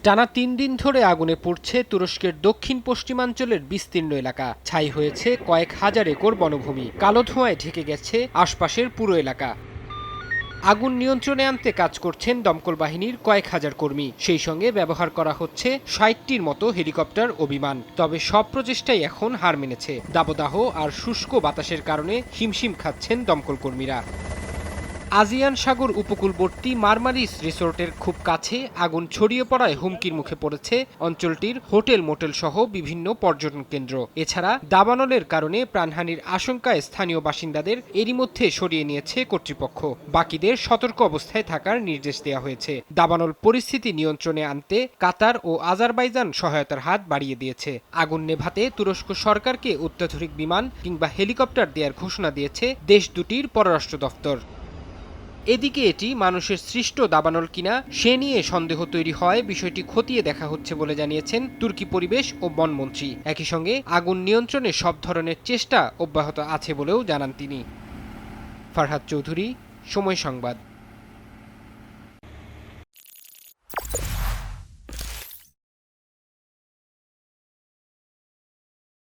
টানা ৩ দিন ধরে আগুনে পুড়ছে তুরস্কের দক্ষিণ পশ্চিমাঞ্চলের বিস্তীর্ণ এলাকা। ছাই হয়েছে কয়েক হাজার একর বনভূমি, কালো ধোঁয়ায় ঢেকে গেছে আশপাশের পুরো এলাকা। আগুন নিয়ন্ত্রণে আনতে কাজ করছেন দমকল বাহিনীর কয়েক হাজার কর্মী, সেই সঙ্গে ব্যবহার করা হচ্ছে ৬০টির মতো হেলিকপ্টার ও বিমান। তবে সব প্রচেষ্টাই এখন হার মেনেছে। দাবদাহ আর শুষ্ক বাতাসের কারণে হিমশিম খাচ্ছেন দমকল কর্মীরা। আজিয়ান সাগর উপকূলবর্তী মারমারিস রিসোর্টের খুব কাছে আগুন ছড়িয়ে পড়ায় হুমকির মুখে পড়েছে অঞ্চলটির হোটেল মোটেল সহ বিভিন্ন পর্যটন কেন্দ্র। এছাড়া দাবানলের কারণে প্রাণহানির আশঙ্কায় স্থানীয় বাসিন্দাদের এরই মধ্যে সরিয়ে নিয়েছে কর্তৃপক্ষ। বাকিদের সতর্ক অবস্থায় থাকার নির্দেশ দেওয়া হয়েছে। দাবানল পরিস্থিতি নিয়ন্ত্রণে আনতে কাতার ও আজারবাইজান সহায়তার হাত বাড়িয়ে দিয়েছে। আগুন নেভাতে তুরস্ক সরকারকে অত্যাধুনিক বিমান কিংবা হেলিকপ্টার দেওয়ার ঘোষণা দিয়েছে দেশ দুটির পররাষ্ট্র দফতর। এদিকে এটি মানুষের সৃষ্ট দাবানল কিনা সে নিয়ে সন্দেহ তৈরি হয় বিষয়টি খতিয়ে দেখা হচ্ছে বলে জানিয়েছেন তুর্কি পরিবেশ ও বনমন্ত্রী। একই সঙ্গে আগুন নিয়ন্ত্রণে সব ধরনের চেষ্টা অব্যাহত আছে বলেও জানান তিনি। ফারহাদ চৌধুরী, সময় সংবাদ।